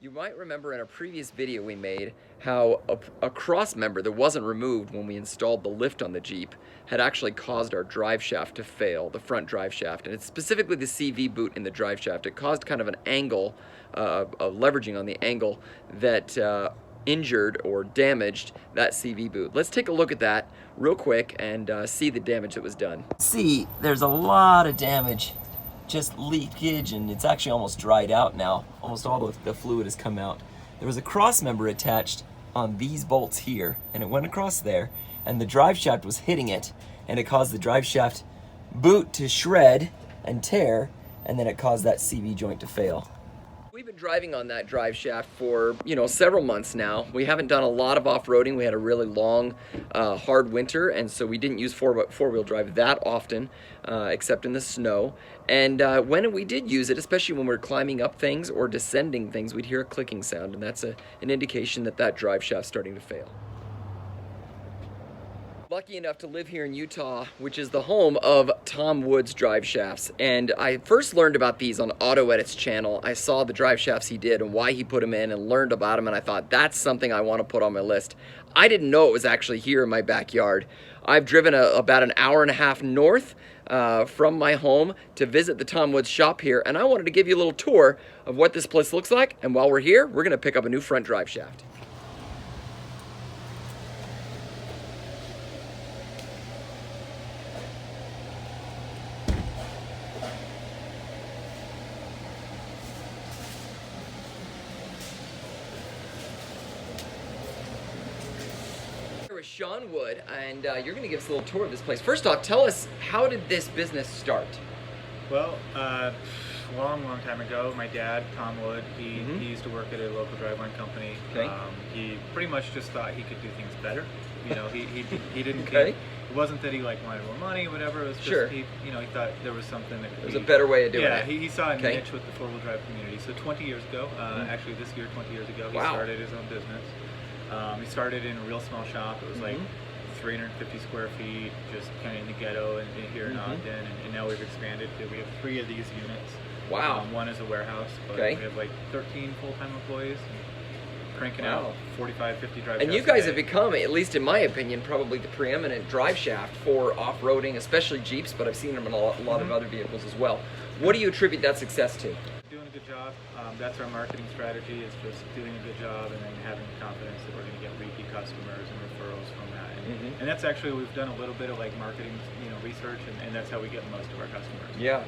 You might remember in a previous video we made how a cross member that wasn't removed when we installed the lift on the Jeep had actually caused our drive shaft to fail, the front drive shaft. And it's specifically the CV boot in the drive shaft. It caused kind of an angle, leveraging on the angle that injured or damaged that CV boot. Let's take a look at that real quick and see the damage that was done. See, there's a lot of damage. Just leakage, and it's actually almost dried out now. Almost all the fluid has come out. There was a cross member attached on these bolts here, and it went across there, and the drive shaft was hitting it, and it caused the drive shaft boot to shred and tear, and then it caused that CV joint to fail. We've been driving on that drive shaft for, several months now. We haven't done a lot of off-roading. We had a really long, hard winter, and so we didn't use four-wheel drive that often, except in the snow. And when we did use it, especially when we were climbing up things or descending things, we'd hear a clicking sound, and that's an indication that that drive shaft's starting to fail. Lucky enough to live here in Utah, which is the home of Tom Woods Driveshafts. And I first learned about these on Auto Edit's channel. I saw the drive shafts he did and why he put them in and learned about them, and I thought that's something I want to put on my list. I didn't know it was actually here in my backyard. I've driven about an hour and a half north from my home to visit the Tom Woods shop here, and I wanted to give you a little tour of what this place looks like. And while we're here, we're going to pick up a new front drive shaft. With Sean Wood, and you're going to give us a little tour of this place. First off, tell us, how did this business start? Well, long time ago, my dad, Tom Wood, he used to work at a local driveline company. Okay. He pretty much just thought he could do things better. He didn't. Okay. It wasn't that he wanted more money, whatever. It was just he thought there was something that could There's a better way of doing it. Yeah, he saw a niche with the four-wheel drive community. So 20 years ago, actually this year, 20 years ago, he started his own business. He started in a real small shop. It was like 350 square feet, just kind of in the ghetto here in Ogden, and now we've expanded to, we have 3 of these units. Wow. One is a warehouse, but we have like 13 full-time employees, and cranking out 45, 50 drive shafts. And you guys have become, at least in my opinion, probably the preeminent drive shaft for off-roading, especially Jeeps, but I've seen them in a lot of other vehicles as well. What do you attribute that success to? Doing a good job. That's our marketing strategy, is just doing a good job and then having the confidence that we're going to get repeat customers and referrals from that. And that's actually, we've done a little bit of like marketing, research, and that's how we get most of our customers. Yeah.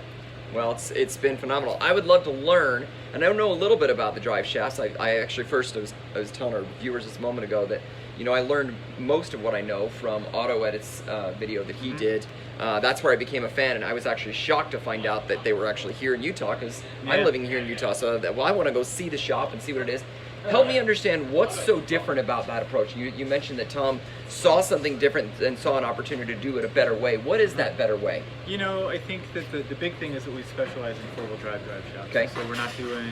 Well, it's been phenomenal. I would love to learn, and I know a little bit about the drive shafts. I actually I was telling our viewers this moment ago that I learned most of what I know from Auto Edit's video that he did. That's where I became a fan, and I was actually shocked to find out that they were actually here in Utah, because I'm living here in Utah. So I want to go see the shop and see what it is. Help me understand what's so different about that approach. You mentioned that Tom saw something different and saw an opportunity to do it a better way. What is that better way? I think that the big thing is that we specialize in four-wheel drive shafts. Okay. So we're not doing,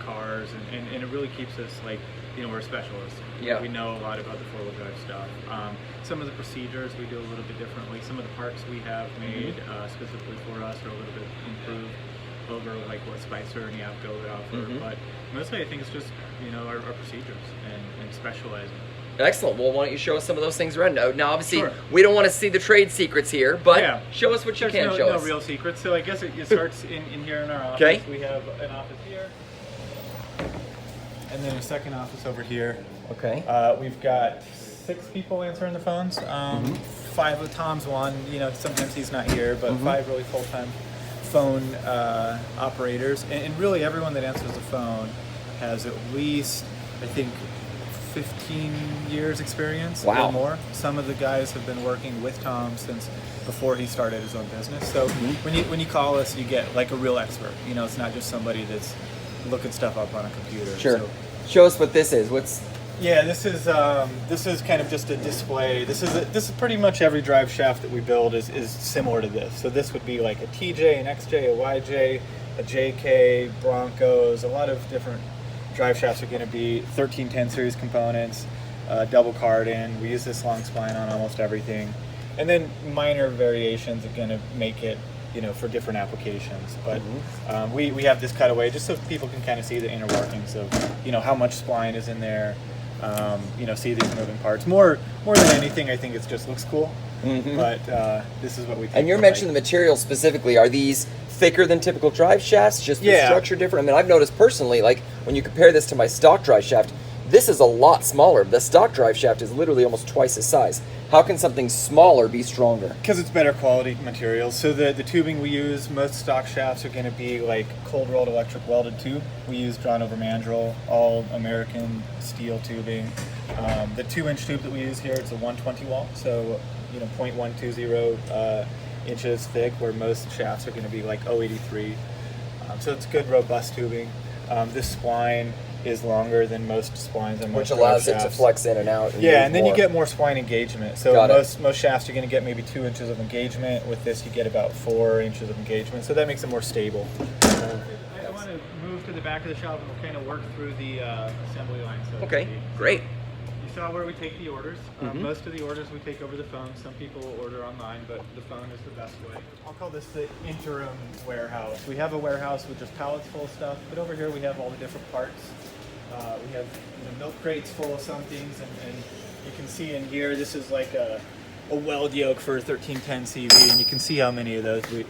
cars, and it really keeps us like, we're specialists. Yeah. We know a lot about the four-wheel drive stuff. Some of the procedures we do a little bit differently. Some of the parts we have made specifically for us are a little bit improved over like what Spicer and Yapco would offer. But mostly I think it's just, our procedures and specializing. Excellent. Well, why don't you show us some of those things right now? Now, obviously, we don't want to see the trade secrets here, but show us what you can show us. No real secrets. So I guess it starts in here in our office. Okay. We have an office here, and then a second office over here. Okay. We've got 6 people answering the phones. 5 of Tom's one. Sometimes he's not here, but 5 really full-time phone operators, and really everyone that answers the phone has at least, I think, 15 years experience or more. Some of the guys have been working with Tom since before he started his own business. So when you call us, you get like a real expert. It's not just somebody that's looking stuff up on a computer. Sure. So, show us what this is. Yeah, this is kind of just a display. This is pretty much every drive shaft that we build is similar to this. So this would be like a TJ, an XJ, a YJ, a JK, Broncos. A lot of different drive shafts are going to be 1310 series components, double card-in. We use this long spline on almost everything, and then minor variations are going to make it for different applications. But we have this cutaway just so people can kind of see the inner workings of, how much spline is in there, see these moving parts. More than anything, I think it just looks cool. But this is what we take. And you're mentioning the materials specifically. Are these thicker than typical drive shafts? Just the structure different? I mean, I've noticed personally, like when you compare this to my stock drive shaft, this is a lot smaller. The stock drive shaft is literally almost twice the size. How can something smaller be stronger? Because it's better quality materials. So the tubing we use, most stock shafts are going to be like cold rolled electric welded tube. We use drawn over mandrel, all American steel tubing. The 2-inch tube that we use here, it's a 120 wall, so 0.120 inches thick, where most shafts are going to be like 0.83. So it's good, robust tubing. This spline is longer than most splines on most which allows shafts. It to flex in and out. And then you get more spline engagement. So most shafts you're going to get maybe 2 inches of engagement. With this, you get about 4 inches of engagement. So that makes it more stable. I want to move to the back of the shop and we'll kind of work through the assembly line. So okay, great. You saw where we take the orders. Most of the orders we take over the phone. Some people will order online, but the phone is the best way. I'll call this the interim warehouse. We have a warehouse with just pallets full of stuff, but over here we have all the different parts. We have milk crates full of some things, and you can see in here, this is like a weld yoke for 1310 CV, and you can see how many of those we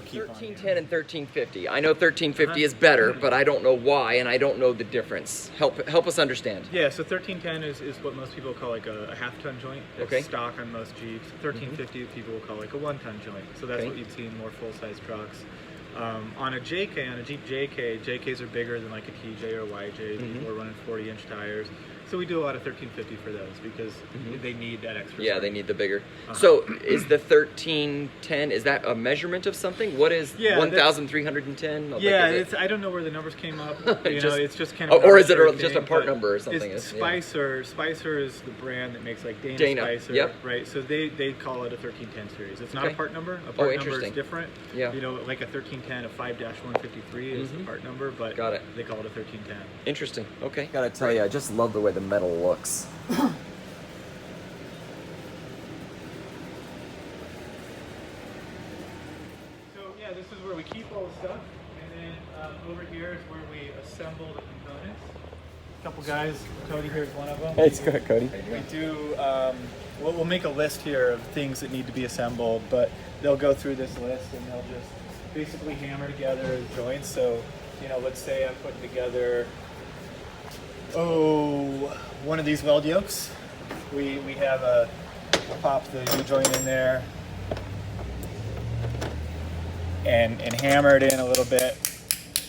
keep 1310 and 1350. I know 1350 is better, but I don't know why, and I don't know the difference. Help us understand. Yeah, so 1310 is what most people call like a half-ton joint. It's stock on most Jeeps. 1350 people will call like a 1-ton joint. So that's what you'd see in more full-size trucks. On a JK, on a Jeep JK, JKs are bigger than like a TJ or YJ. People are running 40-inch tires. So we do a lot of 1350 for those because they need that extra. Yeah, they need the bigger. So is the 1310, is that a measurement of something? What is 1,310? Yeah, I don't know where the numbers came up. It's just kind of. Or is it just a part number or something? It's Spicer. Spicer is the brand that makes like Dana Spicer, right? So they call it a 1310 series. It's not a part number. A part number is different. Yeah. Like a 1310, a 5-153 is the part number, but they call it a 1310. Interesting. Okay. Gotta tell you, I just love the way the metal looks. So yeah, this is where we keep all the stuff, and then over here is where we assemble the components. A couple guys, Cody here is one of them. Hey, it's good, Cody. We do. We'll make a list here of things that need to be assembled, but they'll go through this list and they'll just basically hammer together the joints. So let's say I'm putting together one of these weld yokes. We have I'll pop the U-joint in there and hammer it in a little bit.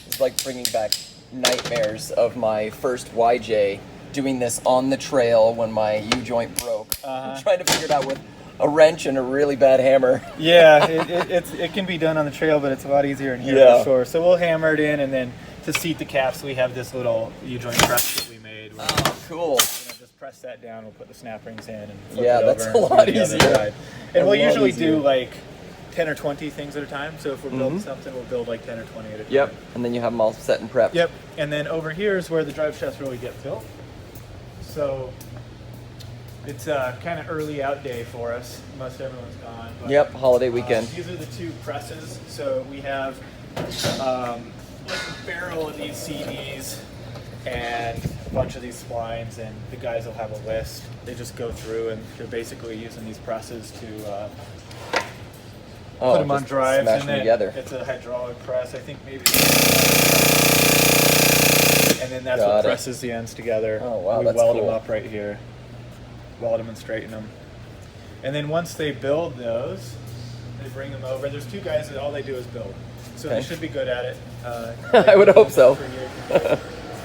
It's like bringing back nightmares of my first YJ, doing this on the trail when my U-joint broke. Trying to figure it out with a wrench and a really bad hammer. Yeah, it can be done on the trail, but it's a lot easier in here for sure. So we'll hammer it in, and then to seat the caps, we have this little U-joint press that we made. Oh, cool. Just press that down, we'll put the snap rings in, and flip it over that's a lot easier. And we'll usually do like 10 or 20 things at a time. So if we're building something, we'll build like 10 or 20 at a time. Yep, and then you have them all set and prepped. Yep, and then over here is where the drive shafts really get built. So it's kind of early out day for us. Most everyone's gone. But, holiday weekend. These are the two presses. So we have like a barrel of these CDs and a bunch of these splines, and the guys will have a list. They just go through, and they're basically using these presses to put them on drives, and then it's a hydraulic press. I think maybe, and then that's what presses the ends together. Oh wow, we that's weld cool. them up right here, weld them and straighten them, and then once they build those, they bring them over. There's two guys that all they do is build, so they should be good at it. I would hope so.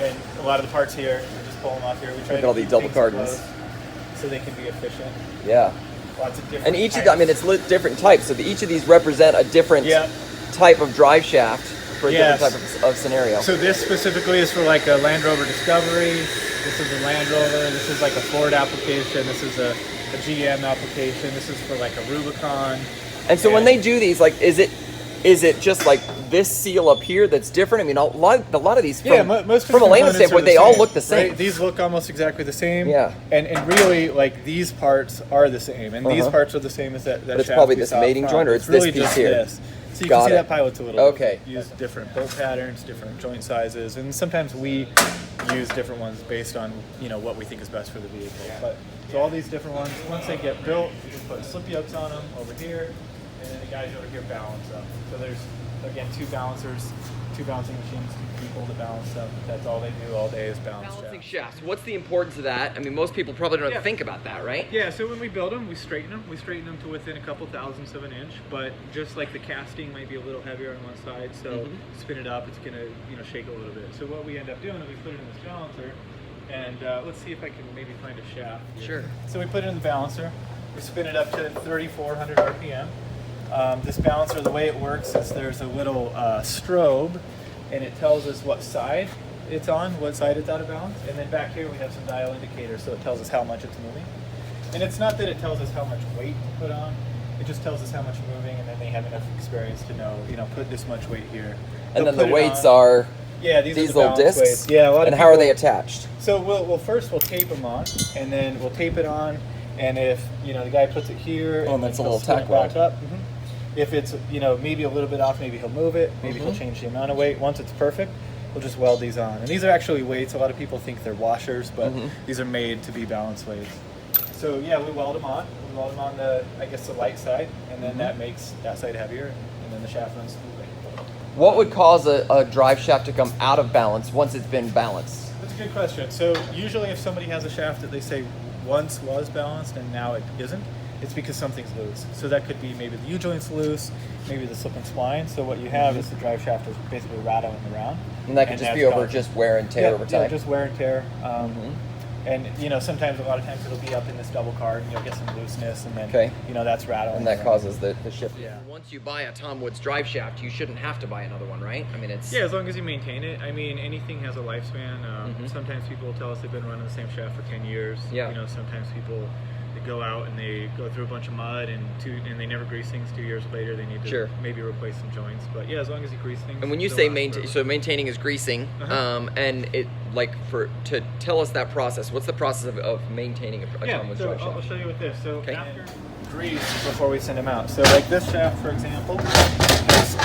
And a lot of the parts here, we just pull them off here. We try Look at all to these double things cartons. close so they can be efficient. Yeah. Lots of different And each types. of them, I mean, it's different types. So each of these represent a different type of drive shaft for a different type of scenario. So this specifically is for like a Land Rover Discovery. This is a Land Rover. This is like a Ford application. This is a GM application. This is for like a Rubicon. And so when they do these, like, is it Is it just like this seal up here that's different? I mean, a lot of these, Most from a layman's standpoint, they all look the same. Right? These look almost exactly the same. Yeah. And really, like, these parts are the same, and these parts are the same as that. But it's probably this mating joint, or it's this really piece just here. This. So you can see that pilot's a little. Okay. Use different bolt patterns, different joint sizes, and sometimes we use different ones based on what we think is best for the vehicle. But so all these different ones, once they get built, we just put slip yokes on them over here, and then the guys over here balance them. So there's again two balancing machines, two people to balance them. That's all they do all day is balance Balancing shafts. shafts. What's the importance of that? I mean, most people probably don't think about that, right? Yeah, so when we build them, we straighten them. We straighten them to within a couple thousandths of an inch, but just like the casting might be a little heavier on one side, so spin it up, it's gonna shake a little bit. So what we end up doing is we put it in this balancer, and let's see if I can maybe find a shaft here. Sure. So we put it in the balancer, we spin it up to 3,400 RPM. This balancer, the way it works is there's a little strobe, and it tells us what side it's on, what side it's out of balance. And then back here we have some dial indicators, so it tells us how much it's moving. And it's not that it tells us how much weight to put on, it just tells us how much moving, and then they have enough experience to know, put this much weight here. And then the weights are these are the little discs? weights. Yeah, a lot of and how are they attached? So we'll first tape them on, and then we'll tape it on, and if the guy puts it here, and that's a little tack tack rod. up. If it's maybe a little bit off, maybe he'll move it, maybe he'll change the amount of weight. Once it's perfect, we'll just weld these on. And these are actually weights. A lot of people think they're washers, but these are made to be balance weights. So yeah, we weld them on. We weld them on the light side, and then that makes that side heavier, and then the shaft runs smoothly. What would cause a drive shaft to come out of balance once it's been balanced? That's a good question. So usually if somebody has a shaft that they say once was balanced and now it isn't, it's because something's loose. So that could be maybe the U-joint's loose, maybe the slip and spline. So what you have is the drive shaft is basically rattling around. And that could just be over just wear and tear over time? Yeah, just wear and tear. And sometimes, a lot of times it'll be up in this double card and you'll get some looseness, and then that's rattling. And that causes the shift. Yeah. Once you buy a Tom Woods drive shaft, you shouldn't have to buy another one, right? I mean, it's... Yeah, as long as you maintain it. I mean, anything has a lifespan. Sometimes people will tell us they've been running the same shaft for 10 years. Yeah. Sometimes people... they go out and they go through a bunch of mud and they never grease things. 2 years later they need to maybe replace some joints, but yeah, as long as you grease things. And when you say maintain, so maintaining is greasing, and it to tell us that process. What's the process of maintaining a Tom Woods drive shaft? I'll show you with this. So after grease before we send them out. So like this shaft, for example, has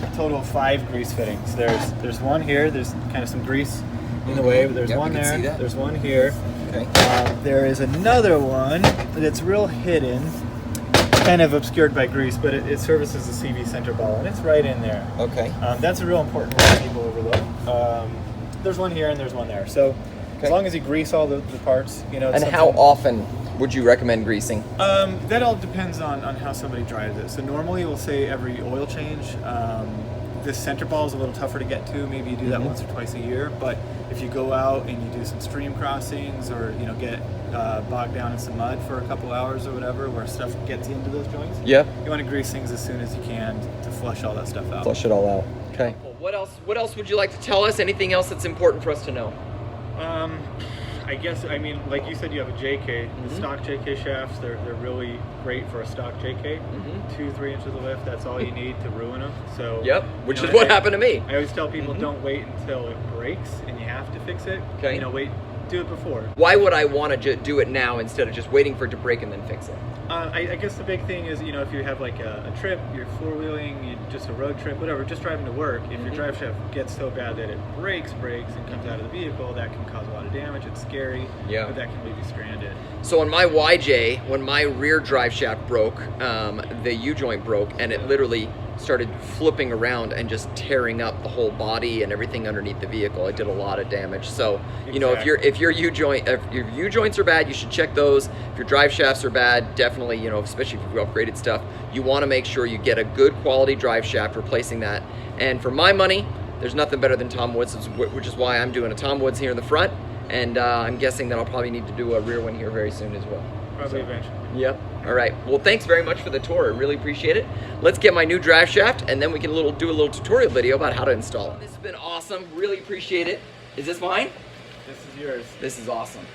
a total of 5 grease fittings. There's one here. There's kind of some grease in the way, but there's one there. There's one here. Okay. There is another one that's real hidden, kind of obscured by grease, but it serves as a CV center ball, and it's right in there. Okay. That's a real important one people overlook. There's one here and there's one there. So as long as you grease all the parts, And how often would you recommend greasing? That all depends on how somebody drives it. So normally we'll say every oil change. This center ball is a little tougher to get to. Maybe you do that once or twice a year. But if you go out and you do some stream crossings, or get bogged down in some mud for a couple hours or whatever, where stuff gets into those joints, you want to grease things as soon as you can to flush all that stuff out. Flush it all out. Okay. Well, what else would you like to tell us? Anything else that's important for us to know? I guess, like you said, you have a JK. The stock JK shafts, they're really great for a stock JK. 2-3 inches of lift, that's all you need to ruin them. So which is what happened to me. I always tell people, don't wait until it breaks and you have to fix it. Okay. Do it before. Why would I want to do it now instead of just waiting for it to break and then fix it? I guess the big thing is, if you have like a trip, you're four-wheeling, just a road trip, whatever, just driving to work, if your drive shaft gets so bad that it breaks and comes out of the vehicle, that can cause a lot of damage. It's scary, but that can leave you stranded. So on my YJ, when my rear drive shaft broke, the U-joint broke, and it literally started flipping around and just tearing up the whole body and everything underneath the vehicle. It did a lot of damage. So, if your U-joints are bad, you should check those. If your drive shafts are bad, definitely, especially if you've upgraded stuff, you want to make sure you get a good quality drive shaft replacing that. And for my money, there's nothing better than Tom Woods, which is why I'm doing a Tom Woods here in the front, and I'm guessing that I'll probably need to do a rear one here very soon as well. Probably eventually. Yep. All right. Well, thanks very much for the tour. I really appreciate it. Let's get my new drive shaft, and then we can do a little tutorial video about how to install it. This has been awesome. Really appreciate it. Is this mine? This is yours. This is awesome.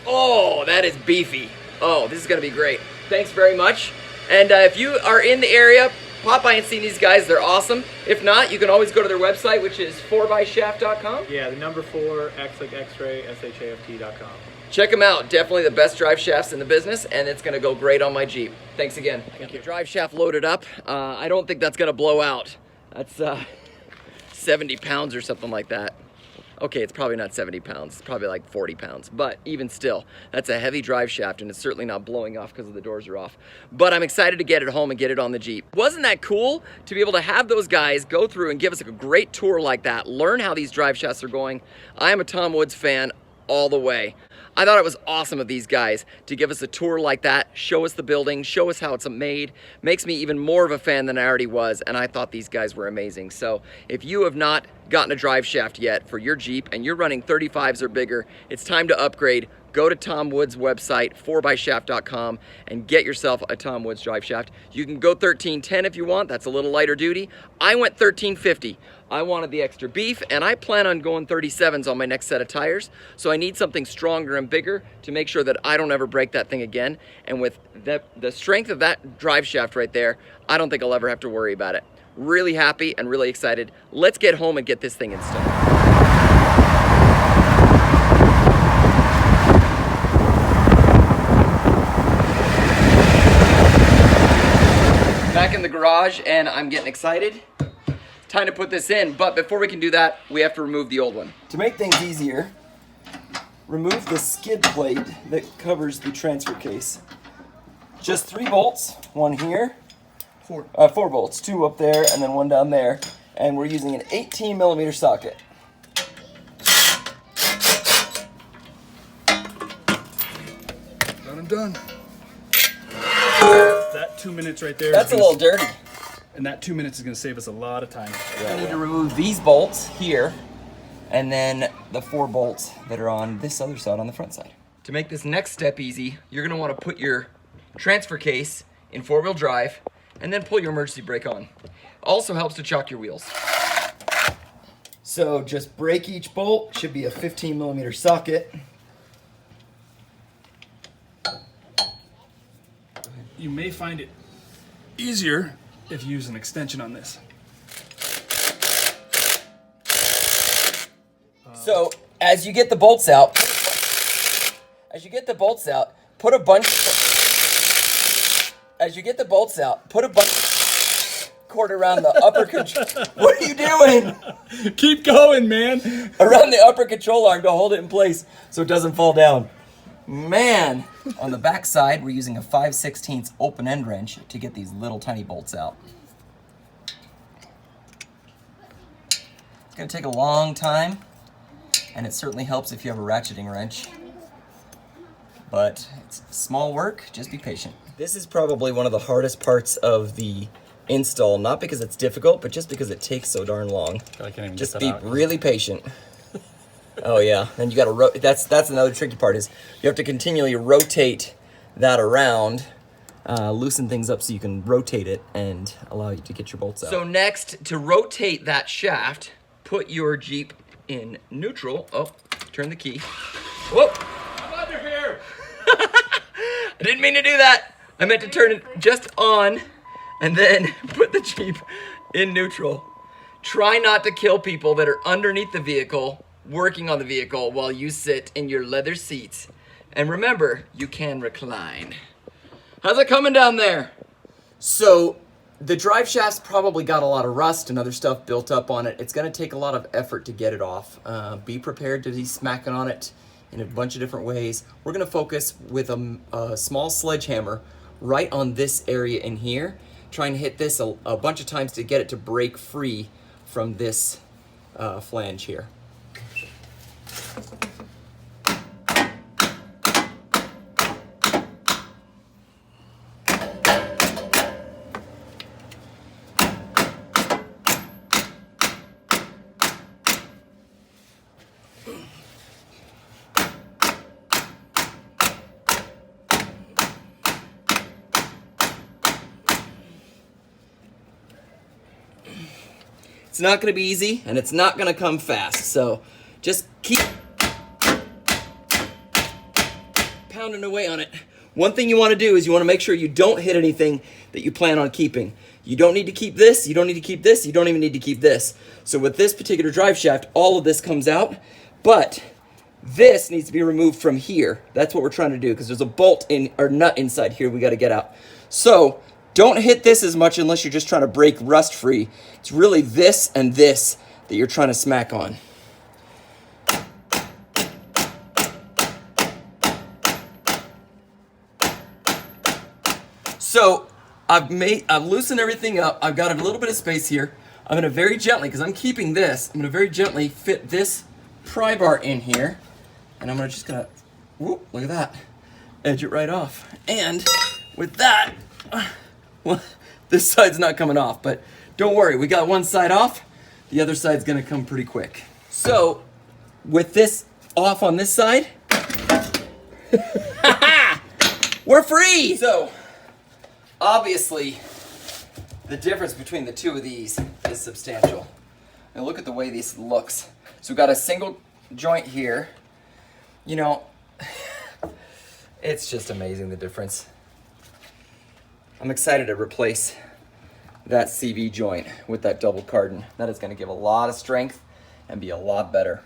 Oh, that is beefy. Oh, this is going to be great. Thanks very much. And if you are in the area, pop by and see these guys. They're awesome. If not, you can always go to their website, which is 4byshaft.com. Yeah, the number 4, X like X-ray, SHAFT.com. Check them out. Definitely the best drive shafts in the business, and it's going to go great on my Jeep. Thanks again. I got the drive shaft loaded up. I don't think that's going to blow out. That's 70 pounds or something like that. Okay, it's probably not 70 pounds. It's probably like 40 pounds. But even still, that's a heavy drive shaft, and it's certainly not blowing off because the doors are off. But I'm excited to get it home and get it on the Jeep. Wasn't that cool to be able to have those guys go through and give us a great tour like that, learn how these drive shafts are going? I am a Tom Woods fan all the way. I thought it was awesome of these guys to give us a tour like that, show us the building, show us how it's made. Makes me even more of a fan than I already was, and I thought these guys were amazing. So if you have not gotten a drive shaft yet for your Jeep and you're running 35s or bigger, it's time to upgrade. Go to Tom Woods' website, 4byshaft.com, and get yourself a Tom Woods drive shaft. You can go 1310 if you want. That's a little lighter duty. I went 1350. I wanted the extra beef, and I plan on going 37s on my next set of tires. So I need something stronger and bigger to make sure that I don't ever break that thing again. And with the strength of that drive shaft right there, I don't think I'll ever have to worry about it. Really happy and really excited. Let's get home and get this thing installed. Back in the garage, and I'm getting excited. Time to put this in, but before we can do that, we have to remove the old one. To make things easier, remove the skid plate that covers the transfer case. Just 3 bolts, one here, 4 bolts, 2 up there, and then 1 down there. And we're using an 18mm socket. Done and done. That 2 minutes right there. That's a little dirty. And that 2 minutes is going to save us a lot of time. I need to remove these bolts here, and then the 4 bolts that are on this other side on the front side. To make this next step easy, you're going to want to put your transfer case in 4-wheel drive, and then pull your emergency brake on. Also helps to chock your wheels. So just break each bolt. Should be a 15mm socket. You may find it easier if you use an extension on this. So as you get the bolts out, put a bunch cord around the upper control. What are you doing? Keep going, man. Around the upper control arm to hold it in place so it doesn't fall down. Man, on the back side, we're using a 5/16 open end wrench to get these little tiny bolts out. It's gonna take a long time, and it certainly helps if you have a ratcheting wrench. But it's small work, just be patient. This is probably one of the hardest parts of the install, not because it's difficult, but just because it takes so darn long. I can't even Just be really patient. Oh yeah, and you gotta that's another tricky part is you have to continually rotate that around, loosen things up so you can rotate it and allow you to get your bolts out. So next, to rotate that shaft, put your Jeep in neutral. Oh, turn the key. Whoa! I'm under here. I didn't mean to do that. I meant to turn it just on and then put the Jeep in neutral. Try not to kill people that are underneath the vehicle, working on the vehicle while you sit in your leather seats. And remember, you can recline. How's it coming down there? So the drive shaft's probably got a lot of rust and other stuff built up on it. It's gonna take a lot of effort to get it off. Be prepared to be smacking on it in a bunch of different ways. We're gonna focus with a small sledgehammer right on this area in here, trying to hit this a bunch of times to get it to break free from this flange here. It's not going to be easy, and it's not going to come fast, so just keep pounding away on it. one thing you want to do is you want to make sure you don't hit anything that you plan on keeping. You don't need to keep this, you don't need to keep this, you don't even need to keep this. So with this particular drive shaft, all of this comes out, but this needs to be removed from here. That's what we're trying to do, because there's a bolt in or nut inside here we got to get out. So don't hit this as much unless you're just trying to break rust free. It's really this and this that you're trying to smack on. So I've loosened everything up. I've got a little bit of space here. I'm gonna very gently, because I'm keeping this, I'm gonna very gently fit this pry bar in here. And I'm just gonna, whoop, look at that. Edge it right off. And with that, well, this side's not coming off, but don't worry, we got one side off. The other side's gonna come pretty quick. So with this off on this side, we're free. So obviously the difference between the two of these is substantial. And look at the way this looks. So we've got a single joint here. You know, it's just amazing the difference. I'm excited to replace that CV joint with that double cardan. That is going to give a lot of strength and be a lot better.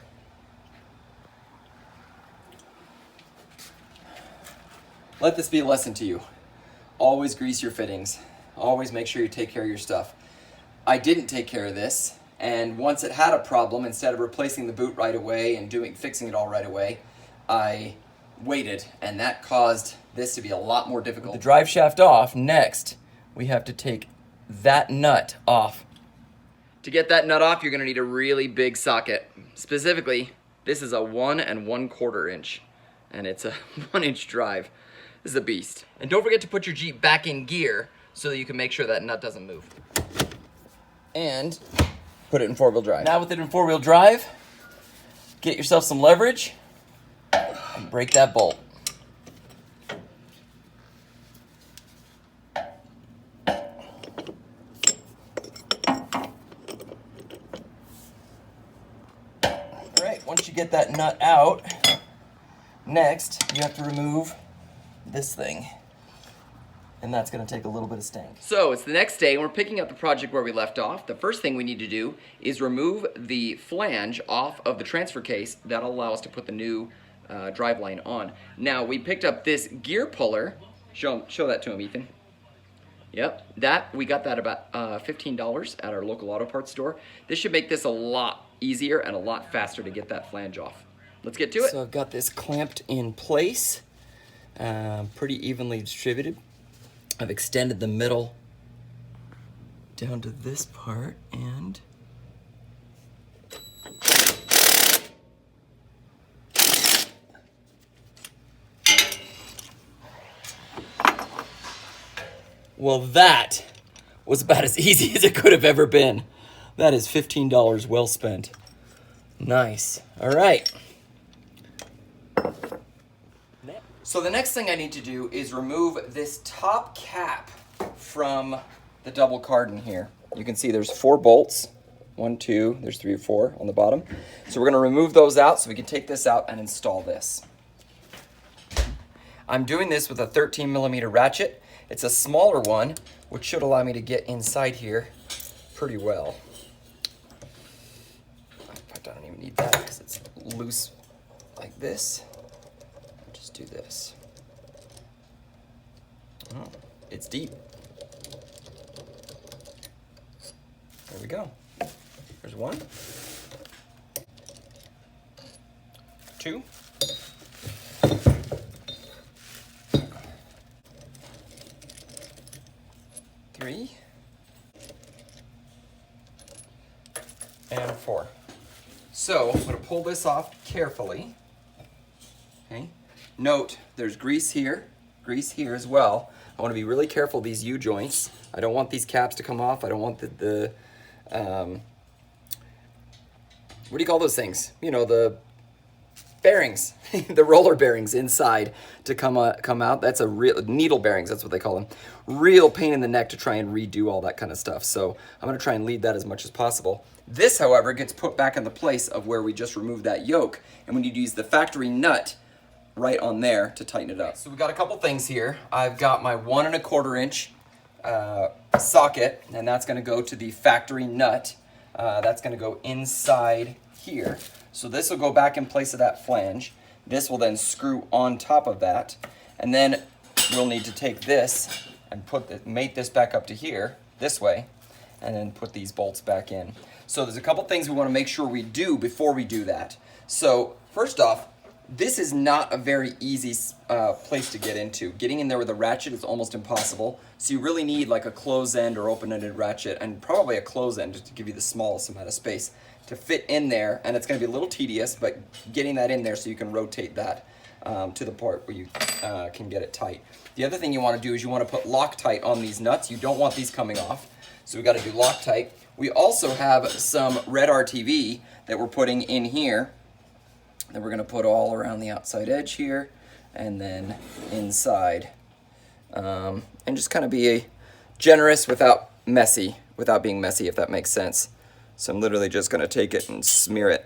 Let this be a lesson to you. Always grease your fittings. Always make sure you take care of your stuff. I didn't take care of this, and once it had a problem, instead of replacing the boot right away and fixing it all right away, I waited, and that caused this to be a lot more difficult. With the drive shaft off, next we have to take that nut off. To get that nut off, you're going to need a really big socket. Specifically, this is a 1 1/4 inch, and it's a 1-inch drive. This is a beast. And don't forget to put your Jeep back in gear so that you can make sure that nut doesn't move. And put it in 4-wheel drive. Now with it in 4-wheel drive, get yourself some leverage and break that bolt. All right, once you get that nut out, next you have to remove this thing. And that's gonna take a little bit of stank. So it's the next day and we're picking up the project where we left off. The first thing we need to do is remove the flange off of the transfer case. That'll allow us to put the new driveline on. Now we picked up this gear puller. Show that to him, Ethan. Yep, we got that about $15 at our local auto parts store. This should make this a lot easier and a lot faster to get that flange off. Let's get to it. So I've got this clamped in place, pretty evenly distributed. I've extended the middle down to this part and well, that was about as easy as it could have ever been. That is $15 well spent. Nice. All right. So the next thing I need to do is remove this top cap from the double cardan here. You can see there's 4 bolts. 1, 2, there's 3 or 4 on the bottom. So we're gonna remove those out so we can take this out and install this. I'm doing this with a 13mm ratchet. It's a smaller one, which should allow me to get inside here pretty well. In fact, I don't even need that because it's loose like this. Do this. Oh, it's deep. There we go. There's 1, 2, 3, and 4. So I'm going to pull this off carefully. Okay. Note, there's grease here as well. I want to be really careful of these U-joints. I don't want these caps to come off. I don't want the what do you call those things? You know, the bearings, the roller bearings inside to come out. That's a real, needle bearings, that's what they call them. Real pain in the neck to try and redo all that kind of stuff. So I'm going to try and leave that as much as possible. This, however, gets put back in the place of where we just removed that yoke, and we need to use the factory nut right on there to tighten it up. So we got a couple things here. I've got my 1 1/4 inch socket, and that's going to go to the factory nut. That's going to go inside here. So this will go back in place of that flange. This will then screw on top of that, and then we'll need to take this and mate this back up to here this way, and then put these bolts back in. So there's a couple things we want to make sure we do before we do that. So first off, this is not a very easy place to get into. Getting in there with a ratchet is almost impossible. So you really need like a close end or open-ended ratchet, and probably a close end to give you the smallest amount of space to fit in there. And it's going to be a little tedious, but getting that in there so you can rotate that to the part where you can get it tight. The other thing you want to do is you want to put Loctite on these nuts. You don't want these coming off. So we got to do Loctite. We also have some red RTV that we're putting in here that we're going to put all around the outside edge here and then inside. And just kind of be generous without being messy, if that makes sense. So I'm literally just going to take it and smear it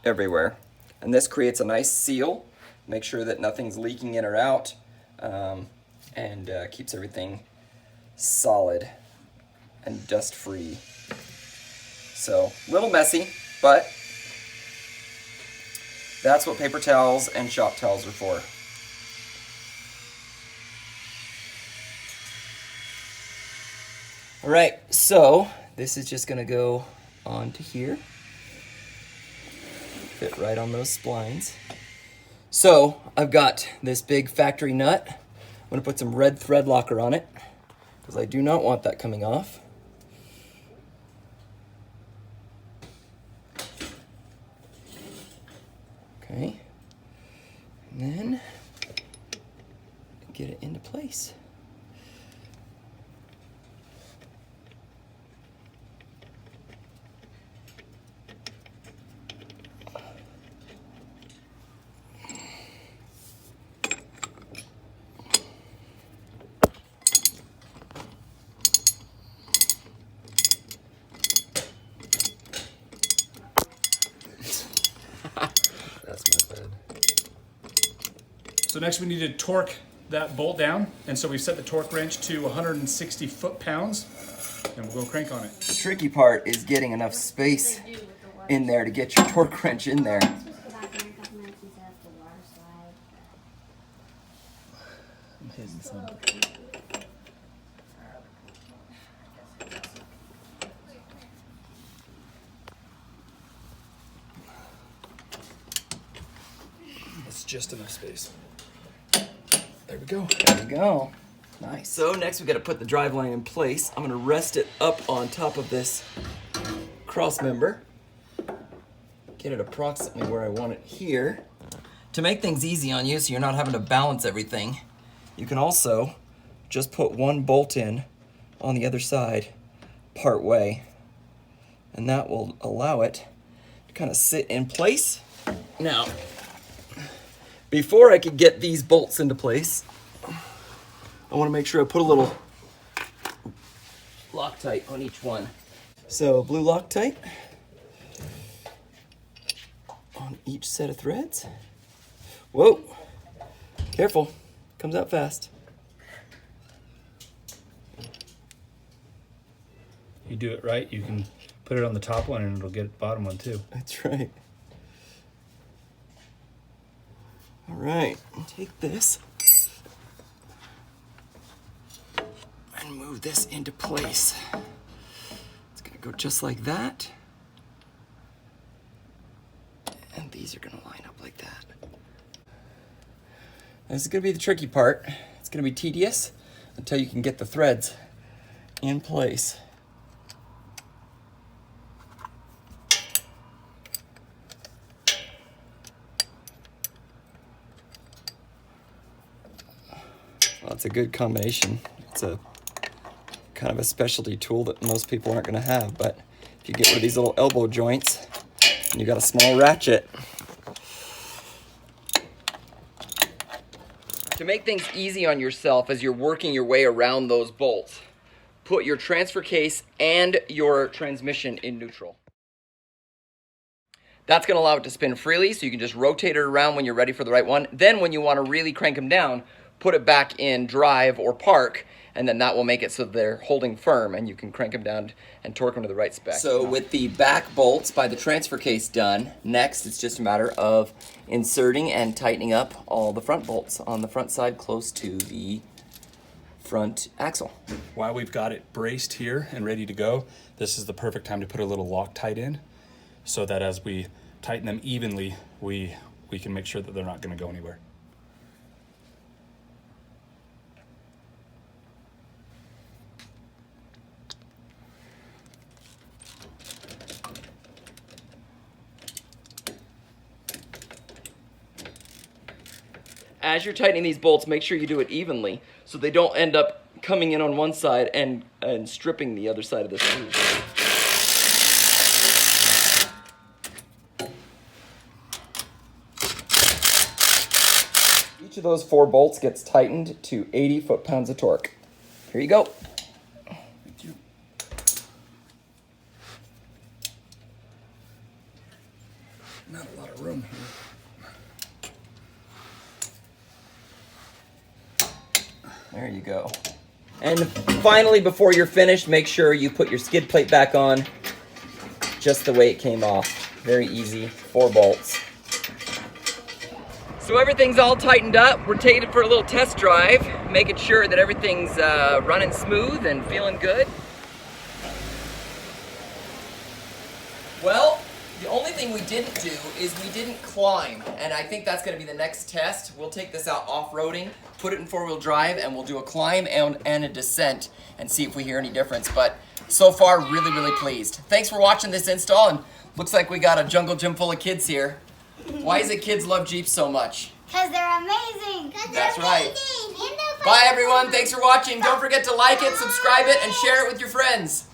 everywhere. And this creates a nice seal. Make sure that nothing's leaking in or out, and keeps everything solid and dust free. So a little messy, but that's what paper towels and shop towels are for. All right, so this is just gonna go onto here. Fit right on those splines. So I've got this big factory nut. I'm gonna put some red thread locker on it because I do not want that coming off. Okay, and then get it into place. That's my bad. So next we need to torque that bolt down, and so we've set the torque wrench to 160 foot-pounds, and we'll go crank on it. The tricky part is getting enough space in there to get your torque wrench in there. I'm hitting something. That's just enough space. There we go. There we go. Nice. So next we got to put the drive line in place. I'm going to rest it up on top of this cross member. Get it approximately where I want it here. To make things easy on you so you're not having to balance everything, you can also just put one bolt in on the other side part way, and that will allow it to kind of sit in place. Now, before I could get these bolts into place, I want to make sure I put a little Loctite on each one. So blue Loctite on each set of threads. Whoa, careful, comes out fast. You do it right, you can put it on the top one and it'll get the bottom one too. That's right. All right, take this and move this into place. It's gonna go just like that. And these are gonna line up like that. This is gonna be the tricky part. It's gonna be tedious until you can get the threads in place. Well, it's a good combination. It's a kind of a specialty tool that most people aren't gonna have, but if you get rid of these little elbow joints and you got a small ratchet. To make things easy on yourself as you're working your way around those bolts, put your transfer case and your transmission in neutral. That's going to allow it to spin freely, so you can just rotate it around when you're ready for the right one. Then when you want to really crank them down, put it back in drive or park, and then that will make it so they're holding firm and you can crank them down and torque them to the right spec. So with the back bolts by the transfer case done, next it's just a matter of inserting and tightening up all the front bolts on the front side close to the front axle. While we've got it braced here and ready to go, this is the perfect time to put a little Loctite in, so that as we tighten them evenly, we can make sure that they're not going to go anywhere. As you're tightening these bolts, make sure you do it evenly so they don't end up coming in on one side and stripping the other side of the screw. Each of those 4 bolts gets tightened to 80 foot-pounds of torque. Here you go. Thank you. Not a lot of room here. There you go. And finally, before you're finished, make sure you put your skid plate back on just the way it came off. Very easy, 4 bolts. So everything's all tightened up. We're taking it for a little test drive, making sure that everything's running smooth and feeling good. Well, the only thing we didn't do is we didn't climb, and I think that's going to be the next test. We'll take this out off-roading, put it in 4-wheel drive, and we'll do a climb and a descent and see if we hear any difference. But so far, really, really pleased. Thanks for watching this install, and looks like we got a jungle gym full of kids here. Why is it kids love Jeeps so much? Because they're amazing. That's right. Bye, everyone. Thanks for watching. Don't forget to like it, subscribe it, and share it with your friends.